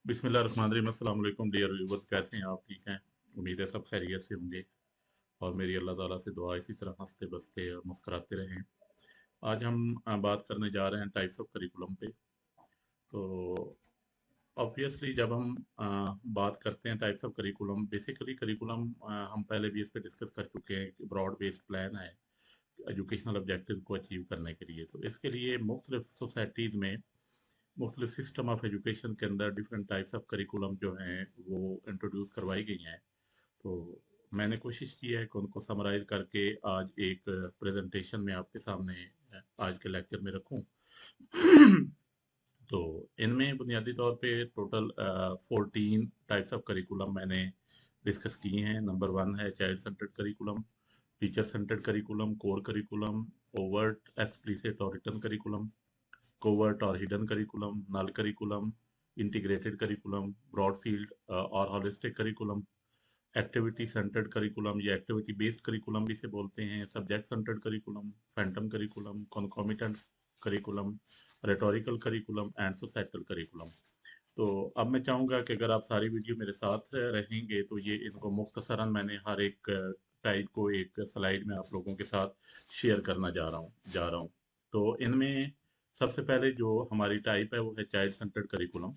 बिस्मिल्लाहिर्रहमानिर्रहीम। अस्सलाम वालेकुम डियर व्यूवर्स, कैसे हैं आप? ठीक हैं? उम्मीद है सब खैरियत से होंगे और मेरी अल्लाह ताला से दुआ इसी तरह हंसते बसते और मुस्कुराते रहें। आज हम बात करने जा रहे हैं टाइप्स ऑफ करिकुलम पे। तो ऑब्वियसली जब हम बात करते हैं types of curriculum, basically curriculum हम पहले भी इस पे डिस्कस कर चुके हैं कि ब्रॉड बेस्ड प्लान है एजुकेशनल ऑब्जेक्टिव को अचीव करने के लिए। तो इसके लिए मुख्तलिफ सोसाइटीज़ में मुख्तलिफ सिस्टम ऑफ एजुकेशन के अंदर डिफरेंट टाइप्स ऑफ करिकुलम जो हैं वो इंट्रोड्यूस करवाई गई हैं। तो मैंने कोशिश की है कि उनको समराइज करके आज एक प्रेजेंटेशन में आपके सामने आज के लेक्चर में रखूं। तो इनमें बुनियादी तौर पे टोटल 14 टाइप्स ऑफ करिकुलम मैंने डिस्कस किए हैं। नंबर वन है child centred curriculum, teacher centred curriculum, core curriculum, overt explicit और रिटन करिकुलम, कोवर्ट और hidden curriculum, null curriculum, integrated curriculum, broad field और holistic curriculum, activity centred curriculum या activity based curriculum भी इसे बोलते हैं, subject centred curriculum, phantom curriculum, concomitant curriculum, rhetorical curriculum and societal curriculum. तो अब मैं चाहूँगा कि अगर आप सारी वीडियो मेरे साथ रहेंगे तो ये इनको मुख्तसरन मैंने हर एक टाइप को एक स्लाइड में आप लोगों के साथ शेयर करना जा रहा हूँ। तो इनमें सबसे पहले जो हमारी टाइप है वो है child centred curriculum.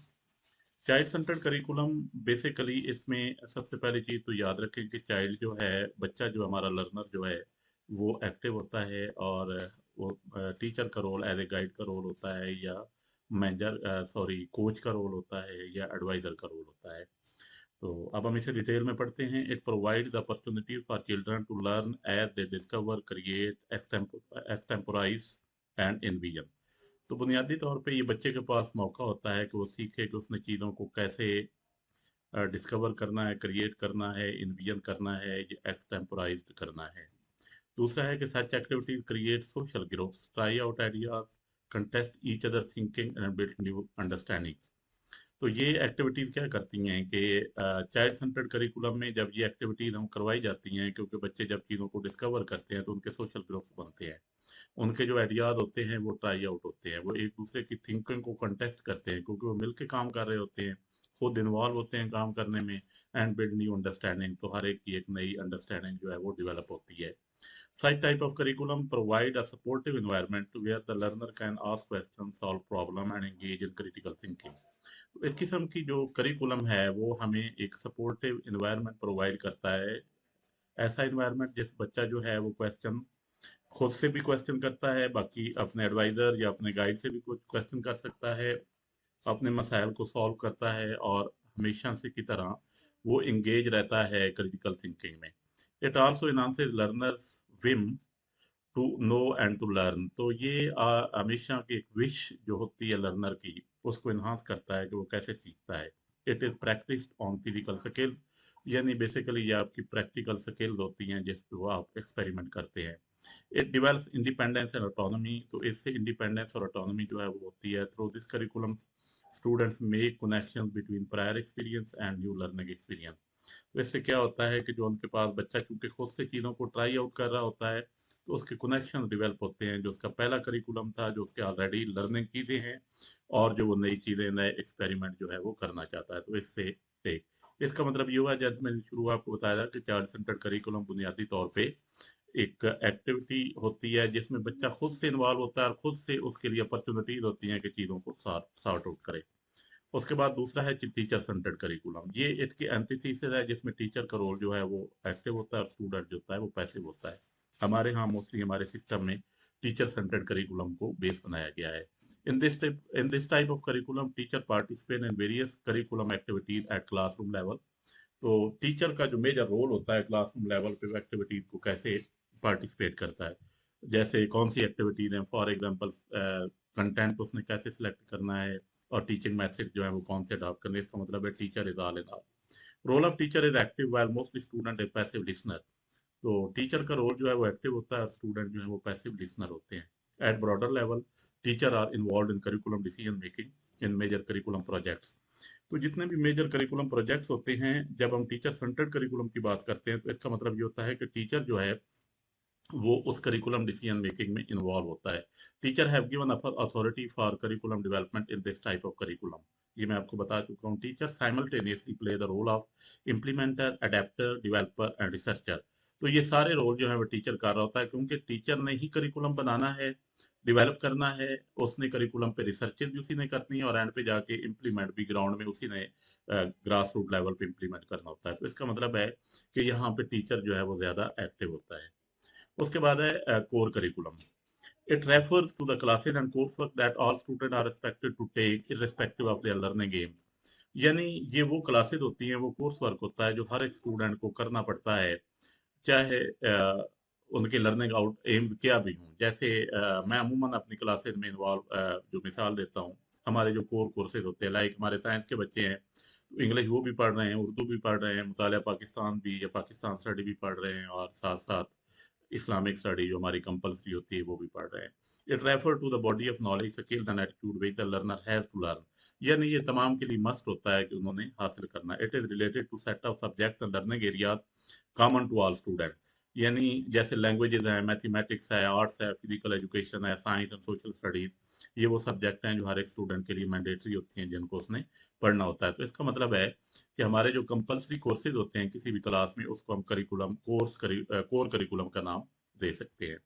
Child centred curriculum basically इसमें सबसे पहली चीज़ तो याद रखें कि चाइल्ड जो है, बच्चा जो हमारा लर्नर जो है वो एक्टिव होता है और वो टीचर का रोल एज ए गाइड का रोल होता है या मैनेजर सॉरी कोच का रोल होता है या एडवाइजर का रोल होता है। तो अब हम इसे डिटेल में पढ़ते हैं। It provides opportunity for children to learn as they discover, create, extemporise and envision. तो बुनियादी तौर पे ये बच्चे के पास मौका होता है कि वो सीखे कि उसने चीज़ों को कैसे डिस्कवर करना है, क्रिएट करना है, इन्विजन करना है, एक्सटेम्पोराइज करना है। दूसरा है कि such activities create social groups, try out ideas, contest each other thinking and build new understanding. तो ये एक्टिविटीज़ क्या करती हैं कि चाइल्ड सेंटर्ड करिकुलम में जब ये एक्टिविटीज़ हम करवाई जाती हैं, क्योंकि बच्चे जब चीज़ों को डिस्कवर करते हैं तो उनके सोशल ग्रुप्स बनते हैं, उनके जो आइडियाज़ होते हैं वो ट्राई आउट होते हैं, वो एक दूसरे की थिंकिंग को कंटेस्ट करते हैं क्योंकि वो मिलकर काम कर रहे होते हैं, खुद इन्वॉल्व होते हैं काम करने में एंड बिल्ड न्यू अंडरस्टैंडिंग। तो हर एक की एक नई अंडरस्टैंडिंग जो है वो डेवलप होती है। Such type of curriculum provide a supportive environment where the learner can ask questions, solve problem and engage in critical thinking. तो इस किस्म की जो करिकुलम है वो हमें एक सपोर्टिव इन्वायरमेंट प्रोवाइड करता है। ऐसा इन्वायरमेंट जिस बच्चा जो है वो क्वेश्चन खुद से भी क्वेश्चन करता है, बाकी अपने एडवाइजर या अपने गाइड से भी कुछ क्वेश्चन कर सकता है, अपने मसाइल को सॉल्व करता है और हमेशा से की तरह वो इंगेज रहता है क्रिटिकल थिंकिंग में। It also enhances learners whim to know and to learn. तो ये हमेशा की एक विश जो होती है लर्नर की, उसको इन्हांस करता है कि वो कैसे सीखता है। It is practice on physical skills, यानी बेसिकली ये आपकी प्रैक्टिकल स्किल्स होती हैं जिस पे वो आप एक्सपेरिमेंट करते हैं। It dwells independence and autonomy. तो इससे इंडिपेंडेंस और ऑटोनॉमी जो है वो होती है। Through this curriculum students make connection between prior experience and new learning experience. तो इससे क्या होता है कि जो उनके पास बच्चा क्योंकि खुद से चीज़ों को ट्राई आउट कर रहा होता है तो उसके कनेक्शन डेवलप होते हैं, जो उसका पहला करिकुलम था, जो उसके ऑलरेडी लर्निंग चीज़ें हैं और जो वो नई चीज़ें, नए एक्सपेरिमेंट जो है वो करना चाहता है। तो इससे एक इसका मतलब ये हुआ, जैसे मैंने शुरू आपको बताया था कि चाइल्ड सेंटर्ड करिकुलम बुनियादी तौर पे एक एक्टिविटी होती है जिसमें बच्चा खुद से इन्वॉल्व होता है और खुद से उसके लिए अपॉर्चुनिटीज होती हैं कि चीज़ों को सॉर्ट आउट करे। उसके बाद दूसरा है टीचर सेंटर्ड करिकुलम। ये इसकी एंटीथेसिस है जिसमें टीचर का रोल जो है वो एक्टिव होता है और स्टूडेंट जो होता है वो पैसिव होता है। हमारे यहाँ मोस्टली हमारे सिस्टम में टीचर सेंटर्ड करिकुलम को बेस बनाया गया है। In this type of curriculum, teacher participate in various curriculum activities at classroom level। तो टीचर का जो मेजर रोल होता है क्लासरूम लेवल पे वो एक्टिविटीज को कैसे पार्टिसिपेट करता है, जैसे कौन सी एक्टिविटीज हैं, फॉर एग्जांपल कंटेंट उसने कैसे सिलेक्ट करना है और टीचिंग मेथड जो है वो कौन से अडॉप्ट करने हैं। इसका मतलब है teacher is all in all. Role of teacher is active while most student is passive listener. तो टीचर का रोल जो है वो एक्टिव होता है और स्टूडेंट जो है वो पैसिव लिसनर होते हैं। At broader level, teacher are involve in curriculum decision making in major curriculum projects. तो जितने भी मेजर करिकुलम प्रोजेक्ट्स होते हैं, जब हम टीचर सेंटर्ड करिकुलम की बात करते हैं तो इसका मतलब ये होता है कि टीचर जो है वो उस करिकुलम डिसीजन मेकिंग में इन्वॉल्व होता है। Teacher have given authority for curriculum development in this type of curriculum. ये मैं आपको बता चुका हूँ। Teacher simultaneously play the role of implementer, adapter, developer and researcher. तो ये सारे रोल जो है वो टीचर कर रहा होता है, क्योंकि टीचर ने ही करिकुलम बनाना है, डेवलप करना है, उसने करिकुलम पे रिसर्च भी उसी ने करनी है, और एंड पे जाके इम्प्लीमेंट भी ग्राउंड में उसी ने ग्रास रूट लेवल पे इम्प्लीमेंट करना होता है। तो इसका मतलब है कि यहाँ पे टीचर जो है वो ज्यादा एक्टिव होता है। उसके बाद है core curriculum. It refers to the classes and coursework that all students are expected to take irrespective of their learning aims. यानी ये वो क्लासेस होती हैं, वो कोर्स वर्क होता है जो हर एक स्टूडेंट को करना पड़ता है, चाहे उनके लर्निंग आउट एम्स क्या भी हों। जैसे मैं अमूमन अपनी क्लासेस में इन्वॉल्व जो मिसाल देता हूँ, हमारे जो कोर कोर्सेज होते हैं, लाइक हमारे साइंस के बच्चे हैं, इंग्लिश वो भी पढ़ रहे हैं, उर्दू भी पढ़ रहे हैं, मुतालिया पाकिस्तान भी या पाकिस्तान स्टडी भी पढ़ रहे हैं, और साथ साथ इस्लामिक स्टडी जो हमारी कंपलसरी होती है वो भी पढ़ रहे हैं। It refer to the body of knowledge, skills and attitude which the learner has to learn. यानी ये तमाम के लिए मस्ट होता है कि उन्होंने हासिल करना। It is related to set of subject and learning areas common to all student. यानी जैसे लैंग्वेजेस हैं, मैथमेटिक्स है, आर्ट्स है, फिजिकल एजुकेशन है, साइंस एंड सोशल स्टडीज, ये वो सब्जेक्ट हैं जो हर एक स्टूडेंट के लिए मैंडेटरी होती हैं, जिनको उसने पढ़ना होता है। तो इसका मतलब है कि हमारे जो कंपलसरी कोर्सेज होते हैं किसी भी क्लास में, उसको हम करिकुलम कोर करिकुलम का नाम दे सकते हैं।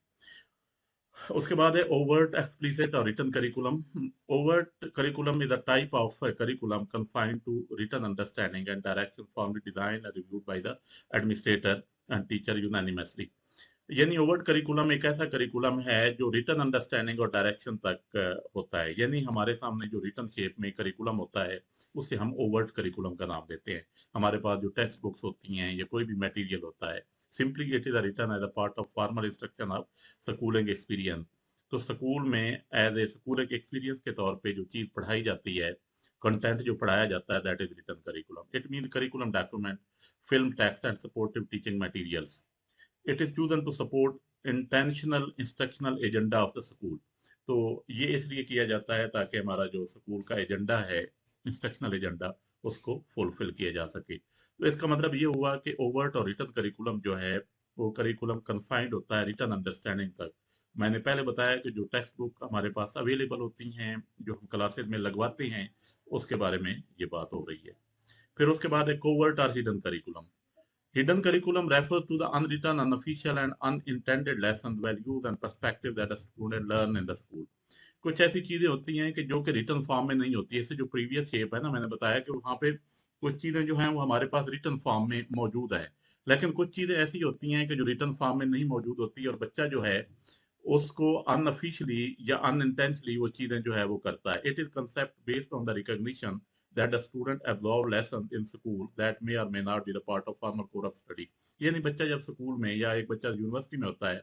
उसके बाद है ओवर्ट, एक्सप्लिसिट और written curriculum. Overt curriculum is a type of curriculum confined to written understanding and direction formally designed and reviewed by the administrator and teacher unanimously. यानी ओवर्ट करिकुलम एक ऐसा करिकुलम है जो रिटन अंडरस्टैंडिंग और direction तक होता है। यानी हमारे सामने जो रिटन शेप में करिकुलम होता है उसे हम ओवर्ट करिकुलम का नाम देते हैं। हमारे पास जो टेक्स्ट बुक्स होती हैं या कोई भी मटेरियल होता है, simply it is written as a part of formal instruction of schooling experience. तो स्कूल में एज ए स्कूलिंग एक्सपीरियंस के तौर पे जो चीज पढ़ाई जाती है, कंटेंट जो पढ़ाया जाता है, that is written curriculum. It mean curriculum document film text and supportive teaching materials. It is chosen to support intentional instructional agenda of the school. तो ये इसलिए किया जाता है ताकि हमारा जो स्कूल का एजेंडा है, इंस्ट्रक्शनल एजेंडा, उसको फुलफिल किया जा सके। तो इसका मतलब ये हुआ कि ओवर्ट और रिटन करिकुलम जो है वो करिकुलम कन्फाइंड होता है रिटन अंडरस्टैंडिंग तक। मैंने पहले बताया कि जो टेक्स्ट बुक हमारे पास अवेलेबल होती हैं, जो हम क्लासेस में लगवाते हैं, उसके बारे में ये बात हो रही है। फिर उसके बाद है कोवर्ट और hidden curriculum. Hidden curriculum refers to the unwritten, unofficial, and unintended lessons, values, and perspectives that a student learn in the school. कुछ ऐसी चीजें होती हैं कि जो कि रिटर्न फॉर्म में नहीं होती है। इससे जो प्रीवियस शेप है ना, मैंने बताया कि वहाँ पे कुछ चीजें जो हैं वो हमारे पास रिटर्न फॉर्म में मौजूद है, लेकिन कुछ चीजें ऐसी होती हैं कि जो रिटर्न फॉर्म में नहीं मौजूद होती, और बच्चा जो है उसको अनऑफिशियली या अनइंटेंशनली वो चीजें जो है वो करता है। It is concept based on the recognition that the student absorb lessons in school that may or may not be the part of formal core of study। यानी बच्चा जब स्कूल में या एक बच्चा यूनिवर्सिटी में होता है,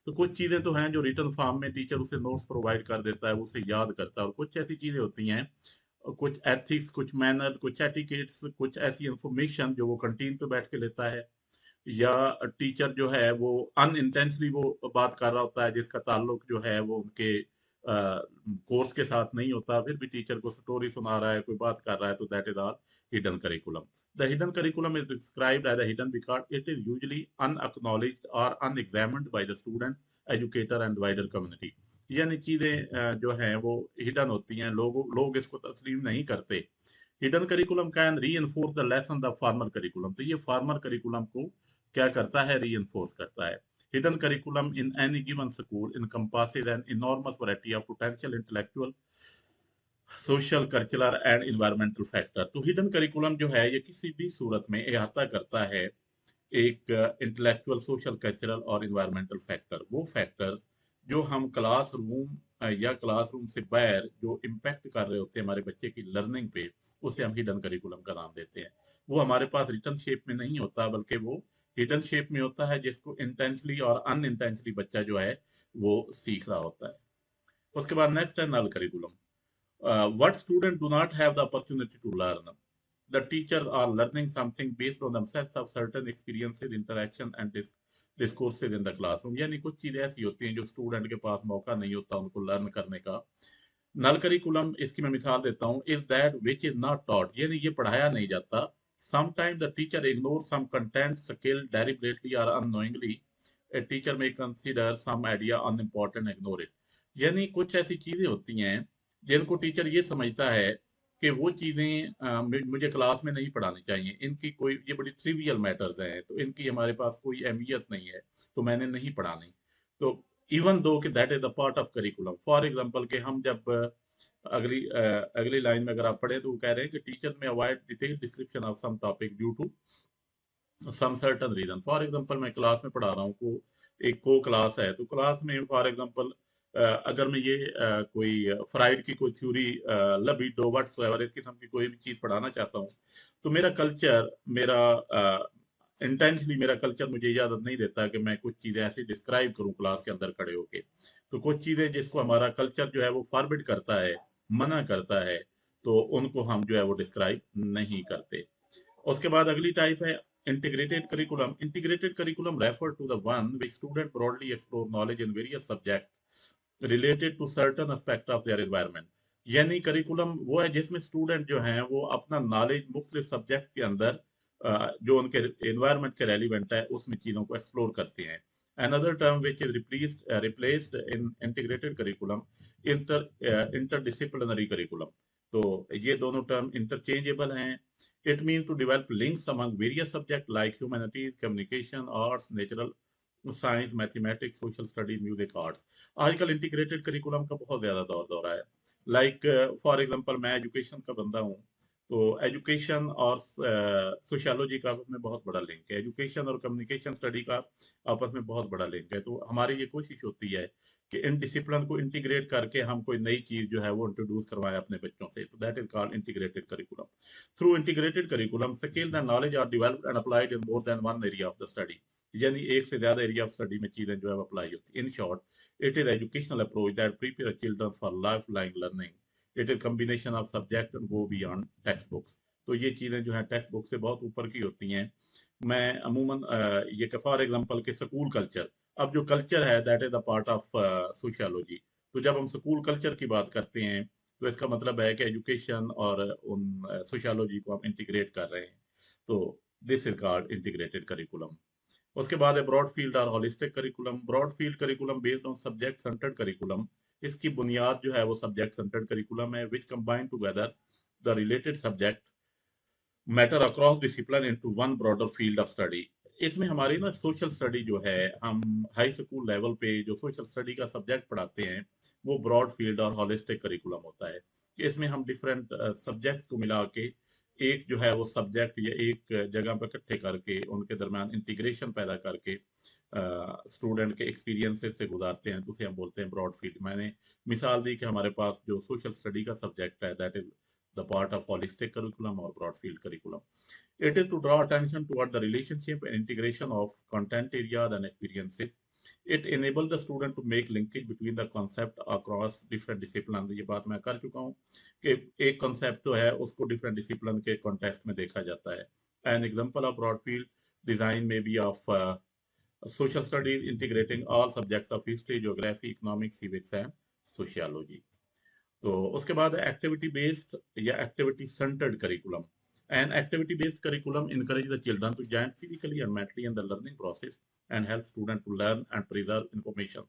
तो कुछ चीजें तो हैं जो रिटर्न फॉर्म में टीचर उसे नोट्स प्रोवाइड कर देता है, वो उसे याद करता है, और कुछ ऐसी चीजें होती हैं, कुछ एथिक्स, कुछ मैनर, कुछ एटिकेट्स, कुछ ऐसी इंफॉर्मेशन जो वो कंटीन पे बैठ के लेता है, या टीचर जो है वो अनइंटेंशनली वो बात कर रहा होता है जिसका ताल्लुक जो है वो उनके कोर्स के साथ नहीं होता, फिर भी टीचर को स्टोरी सुना रहा है, कोई बात कर रहा है, तो that is are hidden curriculum. The hidden curriculum is described as a hidden because it is usually unacknowledged और unexamined by the student, educator and wider community. यानी चीजें जो हैं वो हिडन होती हैं, लोग इसको तस्लीम नहीं करते। हिडन करिकुलम कैन री enforce the lesson the formal curriculum. तो ये फॉर्मल करिकुलम को क्या करता है, री एनफोर्स करता है। Hidden curriculum in any given school encompasses an enormous variety of potential intellectual, social, cultural and environmental factor। तो हिडन करिकुलम जो है ये किसी भी सूरत में अहाता करता है एक इंटेलेक्चुअल, सोशल, कल्चरल और इन्वायरमेंटल फैक्टर। वो फैक्टर जो हम क्लासरूम या क्लासरूम से बाहर जो इम्पैक्ट कर रहे होते हैं हमारे बच्चे की लर्निंग पे, उसे हम हिडन करिकुलम का नाम देते हैं। वो हमारे पास रिटर्न शेप में नहीं होता, बल्कि वो हिडन शेप में होता है, जिसको इंटेंशनली और अनइंटेंशनली बच्चा जो है वो सीख रहा होता है। उसके बाद नेक्स्ट है नल curriculum. What students do not have the opportunity to learn. The teachers are learning something based on themselves of certain experiences, interaction and discourses in the classroom। यानी कुछ चीजें ऐसी होती हैं जो स्टूडेंट के पास मौका नहीं होता उनको लर्न करने का। नल करिकुलम, इसकी मैं मिसाल देता हूँ, is that which is not taught. यानी ये पढ़ाया नहीं जाता। Sometimes the teacher ignores some content, skill deliberately or unknowingly. A teacher may consider some idea unimportant, ignore it। यानी कुछ ऐसी चीजें होती हैं जिनको टीचर ये समझता है कि वो चीज़ें मुझे क्लास में नहीं पढ़ानी चाहिए, इनकी कोई ये बड़ी ट्रिवियल मैटर्स हैं, तो इनकी हमारे पास कोई अहमियत नहीं है, तो मैंने नहीं पढ़ानी। तो इवन दो कि that is the part of curriculum. For example कि हम जब अगली लाइन में अगर आप पढ़े तो वो कह रहे हैं कि teacher may avoid detail description of some topic due to some certain reason. For example मैं क्लास में पढ़ा रहा हूँ को एक को क्लास है, तो क्लास में फॉर एग्जांपल अगर मैं ये कोई फ्राइड की कोई थ्योरी लबिडो व्हाट्सएवर इस किस्म की कोई भी चीज पढ़ाना चाहता हूँ, तो मेरा कल्चर मेरा इंटेंशनली मेरा कल्चर मुझे इजाजत नहीं देता कि मैं कुछ चीजें ऐसी डिस्क्राइब करूं क्लास के अंदर खड़े होके। तो कुछ चीजें जिसको हमारा कल्चर जो है वो फॉरबिड करता है, मना करता है, तो उनको हम जो है वो डिस्क्राइब नहीं करते। उसके बाद अगली टाइप है integrated curriculum. Integrated curriculum refer to the one which student broadly explore knowledge in various subject related to certain aspect of their environment. यानी करिकुलम वो है जिसमें स्टूडेंट जो हैं वो अपना नॉलेज मुख्तलिफ सब्जेक्ट के अंदर जो उनके एनवायरनमेंट के रेलिवेंट है उसमें चीज़ों को एक्सप्लोर करते हैं। Another term which is replaced in integrated curriculum, interdisciplinary curriculum. तो ये दोनों टर्म इंटरचेंजेबल हैं। It means to develop links among various subjects like humanities, communication, arts, natural science, mathematics, social studies, music, arts. आजकल integrated curriculum का बहुत ज्यादा दौर दौरा है। लाइक फॉर एग्जांपल मैं एजुकेशन का बंदा हूँ, तो एजुकेशन और सोशियोलॉजी का आपस में बहुत बड़ा लिंक है, एजुकेशन और कम्युनिकेशन स्टडी का आपस में बहुत बड़ा लिंक है। तो हमारी ये कोशिश होती है कि इन डिसिप्लिन को इंटीग्रेट करके हम कोई नई चीज जो है वो इंट्रोड्यूस करवाएं अपने बच्चों से। तो that is called integrated curriculum. Through integrated curriculum skills and knowledge are developed and applied in more than one area of the study. यानी एक से ज्यादा एरिया ऑफ स्टडी में चीजें जो है अप्लाई होती है। In short it is educational approach that prepare children for life lying learning. It is combination of subject and go beyond text books. तो ये चीजें जो है टेक्स्ट बुक से बहुत ऊपर की होती हैं। मैं अमूमन ये फॉर एग्जांपल के स्कूल कल्चर, अब जो कल्चर है that is the part of sociology. तो जब हम स्कूल कल्चर की बात करते हैं तो इसका मतलब है कि एजुकेशन और उन सोशियोलॉजी को हम इंटीग्रेट कर रहे हैं। तो this is called integrated curriculum. उसके बाद है ब्रॉड फील्ड और holistic curriculum. Broad field curriculum based on subject centred curriculum. इसकी बुनियाद जो है वो सब्जेक्ट सेंटर्ड करिकुलम है which combine together the related subject matter across discipline into one broader field of study. इसमें हमारी ना सोशल स्टडी जो है, हम हाई स्कूल लेवल पे जो सोशल स्टडी का सब्जेक्ट पढ़ाते हैं वो ब्रॉड फील्ड और हॉलिस्टिक करिकुलम होता है। इसमें हम डिफरेंट सब्जेक्ट को मिला के एक जो है वो सब्जेक्ट या एक जगह पर इकट्ठे करके उनके दरमियान इंटीग्रेशन पैदा करके स्टूडेंट के एक्सपीरियंसेस से गुजारते हैं, तो उसे हम बोलते हैं ब्रॉड फील्ड। मैंने मिसाल दी कि हमारे पास जो सोशल स्टडी का सब्जेक्ट है that is the part of holistic curriculum or broad field curriculum. It is to draw attention toward the relationship and integration of content areas and experiences. It enables the student to make linkage between the concept across different disciplines. ये बात मैं कर चुका हूँ कि एक concept जो है उसको different discipline के context में देखा जाता है। An example of broad field design may be of social studies integrating all subjects of history, geography, economics, civics and sociology. तो उसके बाद एक्टिविटी बेस्ड या activity centred curriculum. And activity based curriculum encourage the children to join physically and mentally in the learning process and help student to learn and preserve information।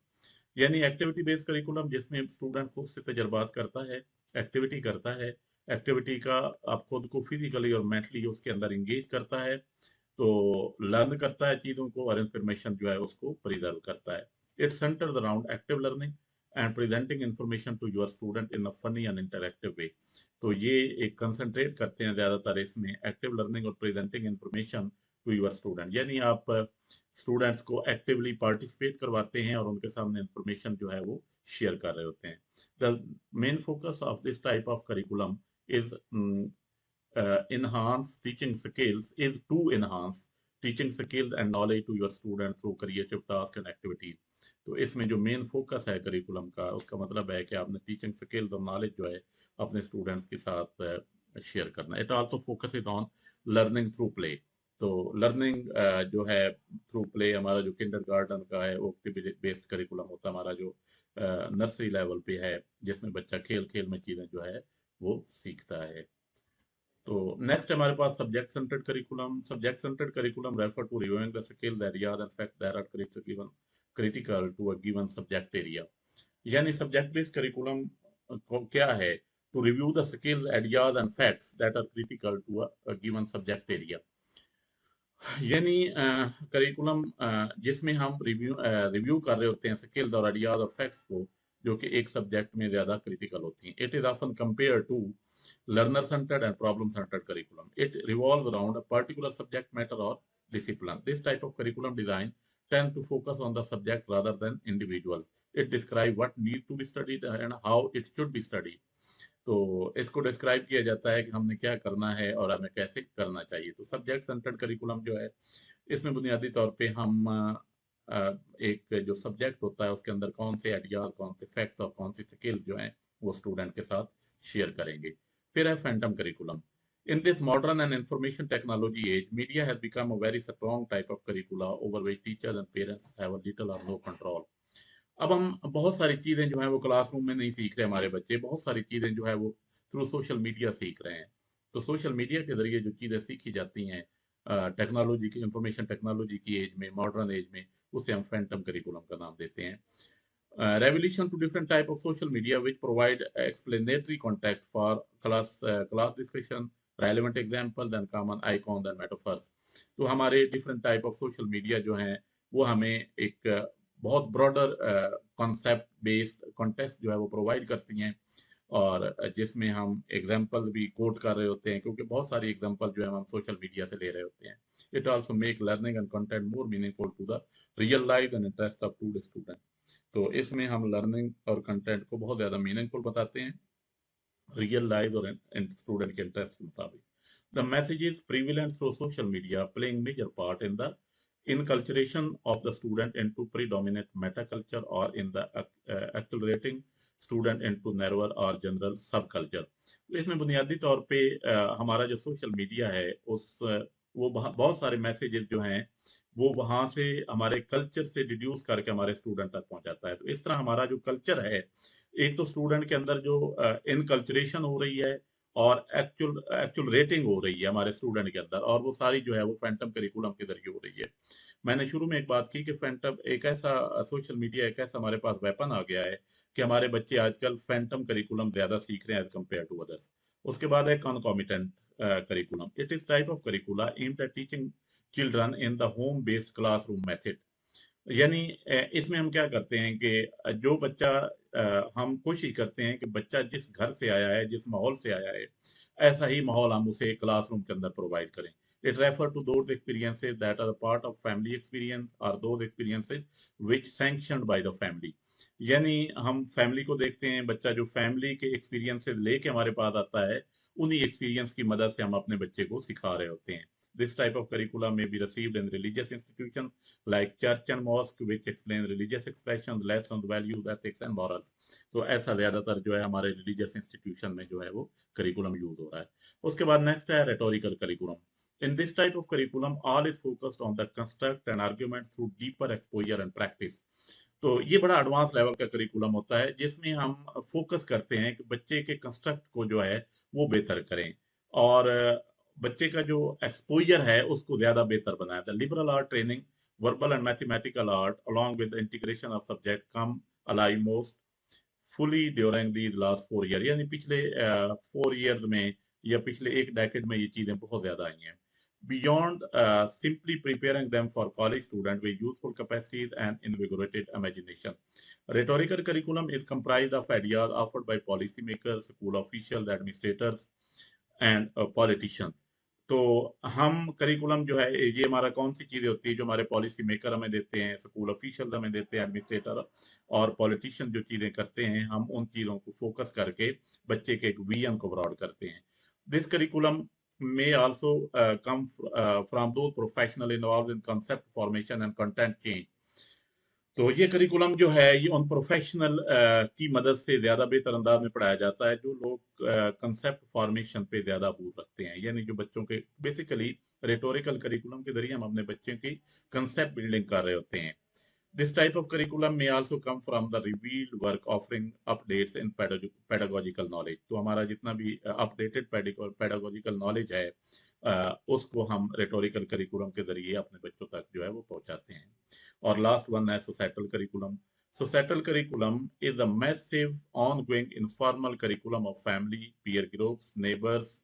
यानी activity based curriculum जिसमें student खुद से तजर्बात करता है, activity करता है, activity का आप खुद को फिजिकली और मेंटली उसके अंदर इंगेज करता है, तो लर्न करता है चीज़ों को और इंफॉर्मेशन जो है उसको प्रिजर्व करता है। It centres around active learning and presenting information to your student in a funny and interactive way. तो ये एक कंसंट्रेट करते हैं ज़्यादातर इसमें एक्टिव लर्निंग और presenting information to your student. यानी आप स्टूडेंट्स को एक्टिवली पार्टिसिपेट करवाते हैं और उनके सामने इंफॉर्मेशन जो है वो शेयर कर रहे होते हैं। The main focus of this type of curriculum is enhance teaching skills is to enhance teaching skills and knowledge to your students through creative tasks and activities। तो इसमें जो मेन फोकस है करिकुलम का उसका मतलब है कि आपने टीचिंग स्किल्स और नॉलेज जो है अपने स्टूडेंट्स के साथ शेयर करना। It also focus is on learning through play. तो लर्निंग जो है थ्रू प्ले, हमारा जो किंडरगार्टन का है वो एक्टिविटी बेस्ड करिकुलम होता है, हमारा जो नर्सरी लेवल पे है जिसमें बच्चा खेल खेल में चीज़ें जो है वो सीखता है। तो नेक्स्ट हमारे पास subject centred curriculum. Subject centred curriculum refer to reviewing the skills areas and fact that are critical to a given subject area। यानी सब्जेक्ट बेस्ड करिकुलम क्या है to review the skills, ideas, and facts that are critical to a given subject area. यानी curriculum जिसमें हम review कर रहे होते हैं स्किल्स और आइडियाज और फैक्ट्स को, जो कि एक सब्जेक्ट में ज्यादा क्रिटिकल होती हैं. It is often compare to learner centered and problem centered curriculum. It revolves around a particular subject matter or discipline. This type of curriculum design tends to focus on the subject rather than individuals. It describes what needs to be studied and how it should be studied. तो इसको describe किया जाता है कि हमने क्या करना है और हमें कैसे करना चाहिए. तो सब्जेक्ट सेंटर्ड करिकुलम जो है, इसमें बुनियादी तौर पे हम एक जो सब्जेक्ट होता है उसके अंदर कौन से आइडियाज, कौन से फैक्ट्स और कौन सी स्किल्स जो हैं वो स्टूडेंट के साथ शेयर करेंगे. फिर है Phantom curriculum. In this modern and information technology age, media has become a very strong type of curricula over which teachers and parents have a little or no control. अब हम बहुत सारी चीजें जो है वो क्लासरूम में नहीं सीख रहे, हमारे बच्चे बहुत सारी चीजें जो है वो थ्रू सोशल मीडिया सीख रहे हैं. तो सोशल मीडिया के जरिए जो चीजें सीखी जाती हैं टेक्नोलॉजी की, इंफॉर्मेशन टेक्नोलॉजी की एज में, मॉडर्न एज में, उसे हम फैंटम करिकुलम का नाम देते हैं. Revelation to different type of social media which provide explanatory context for class discussion, relevant examples and common icons and metaphors. तो हमारे different type of social media जो हैं वो हमें एक बहुत ब्रॉडर कॉन्सेप्ट बेस्ड कॉन्टेक्स्ट जो है वो प्रोवाइड करती हैं, और जिसमें हम एग्जाम्पल भी कोट कर रहे होते हैं, क्योंकि बहुत सारी एग्जाम्पल जो है हम सोशल मीडिया से ले रहे होते हैं. It also make learning and content more meaningful to the real life and interest of to the student. तो इसमें हम लर्निंग और कंटेंट को बहुत ज़्यादा मीनिंगफुल बताते हैं रियल लाइफ और स्टूडेंट के इंटरेस्ट के मुताबिक. The message is prevalent through social media playing major part in the inculturation of the student into predominant meta culture or in the accelerating student into narrower or general subculture. तो इसमें बुनियादी तौर पे हमारा जो social media है उस वो बहुत सारे मैसेजेस जो हैं वो वहां से हमारे कल्चर से डिड्यूस करके हमारे स्टूडेंट तक पहुंचाता है. तो इस तरह हमारा जो कल्चर है, एक तो स्टूडेंट के अंदर जो इनकल्चरेशन हो रही है और एक्चुअल रेटिंग हो रही है हमारे स्टूडेंट के अंदर, और वो सारी जो है वो फैंटम करिकुलम के जरिए हो रही है. मैंने शुरू में एक बात की कि फैंटम एक ऐसा सोशल मीडिया एक ऐसा हमारे पास वेपन आ गया है कि हमारे बच्चे आजकल फैंटम करिकुलम ज्यादा सीख रहे हैं एज कम्पेयर टू अदर्स. उसके बाद है concomitant curriculum. It is type of करिकुला aimed at teaching children in the home based classroom method. यानी इसमें हम क्या करते हैं कि जो बच्चा हम कोशिश करते हैं कि बच्चा जिस घर से आया है, जिस माहौल से आया है, ऐसा ही माहौल हम उसे क्लासरूम के अंदर प्रोवाइड करें. It refer to those experiences that are part of family experience और those experiences which sanctioned by the family. यानी हम फैमिली को देखते हैं, बच्चा जो फैमिली के एक्सपीरियंसेस लेके हमारे पास आता है, उन्हीं एक्सपीरियंस की मदद से हम अपने बच्चे को सिखा रहे होते हैं. This type of curriculum may be received in religious institutions like church and mosque, which explain religious expressions, lessons, values, ethics and morals. तो ऐसा ज्यादातर जो है हमारे रिलीजियस इंस्टीट्यूशन में जो है वो करिकुलम यूज हो रहा है. उसके बाद नेक्स्ट है rhetorical curriculum. In this type of curriculum, all is focused on the construct and argument through deeper exposure and practice. तो ये बड़ा एडवांस लेवल का करिकुलम होता है जिसमें हम फोकस करते हैं कि बच्चे के कंस्ट्रक्ट को जो है वो बेहतर करें और बच्चे का जो एक्सपोजर है उसको ज्यादा बेहतर बनाया. The liberal art training, verbal and mathematical art along with the integration of subject come alive most fully during these last 4 years. यानी पिछले 4 years में या पिछले एक डेकेड में ये चीजें बहुत ज्यादा आई हैं. Beyond simply preparing them for college students with youthful capacities and invigorated imagination, rhetorical curriculum is comprised of ideas offered by policymakers, school officials, administrators, and politicians. तो हम करिकुलम जो है ये हमारा कौन सी चीजें होती है जो हमारे पॉलिसी मेकर हमें देते हैं, स्कूल ऑफिशियल हमें देते हैं, एडमिनिस्ट्रेटर और पॉलिटिशियन जो चीजें करते हैं, हम उन चीजों को फोकस करके बच्चे के एक विजन को ब्रॉड करते हैं. This curriculum may also come from those professional involved in concept formation and content change. तो ये करिकुलम जो है ये उन प्रोफेशनल की मदद से ज्यादा बेहतर अंदाज में पढ़ाया जाता है जो लोग कंसेप्ट फॉर्मेशन पे ज्यादा अबूर रखते हैं. यानी जो बच्चों के बेसिकली रेटोरिकल करिकुलम के जरिए हम अपने बच्चों की कंसेप्ट बिल्डिंग कर रहे होते हैं. This type of curriculum may also come from the revealed work offering updates in pedagogical knowledge. तो हमारा जितना भी updated pedagogical knowledge है उसको हम rhetorical curriculum के जरिए अपने बच्चों तक जो है वो पहुंचाते हैं. और लास्ट वन है societal curriculum. Societal curriculum is a massive, ongoing informal curriculum of family, peer groups, neighbors,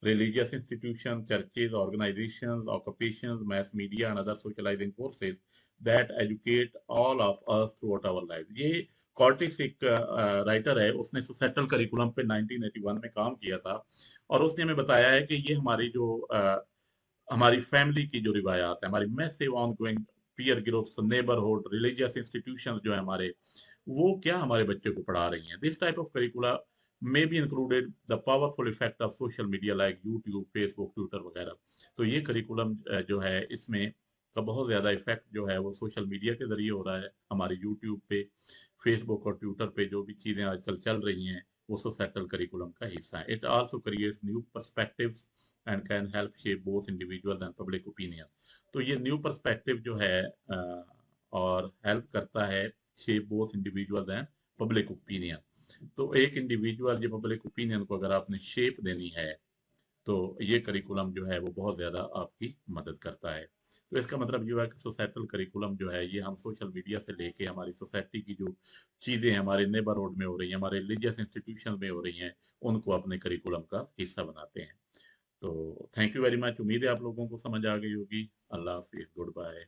religious institutions, churches, organizations, occupations, mass media, and other socializing forces that educate all of us throughout our lives. ये कॉर्टिस एक writer है, उसने societal curriculum पे 1981 में काम किया था और उसने हमें बताया है कि ये हमारी जो हमारी फैमिली की जो रिवायात है, हमारी massive ongoing peer groups, neighbourhood, religious institutions जो है हमारे, वो क्या हमारे बच्चे को पढ़ा रही हैं। This type of करिकुला may be included the powerful effect of social media like YouTube, Facebook, Twitter वगैरह। तो ये करिकुलम जो है इसमें का बहुत ज़्यादा इफेक्ट जो है वो सोशल मीडिया के ज़रिए हो रहा है। हमारे यूट्यूब पे, फेसबुक और ट्विटर पे जो भी चीज़ें आजकल चल रही हैं वो सोसाइटल करिकुलम का हिस्सा है। It also creates new perspectives and can help shape both individual and public opinion. तो ये न्यू पर्सपेक्टिव जो है और हेल्प करता है shape both individual and public opinion. तो एक इंडिविजुअल या पब्लिक ओपिनियन को अगर आपने शेप देनी है तो ये करिकुलम जो है वो बहुत ज़्यादा आपकी मदद करता है। तो इसका मतलब जो है कि सोसाइटल करिकुलम जो है ये हम सोशल मीडिया से लेके हमारी सोसाइटी की जो चीज़ें हमारे नेबरहुड में हो रही हैं, हमारे रिलीजियस इंस्टीट्यूशन में हो रही हैं, उनको अपने करिकुलम का हिस्सा बनाते हैं। तो थैंक यू वेरी मच। उम्मीद है आप लोगों को समझ आ गई होगी। अल्लाह हाफिज़, गुड बाय।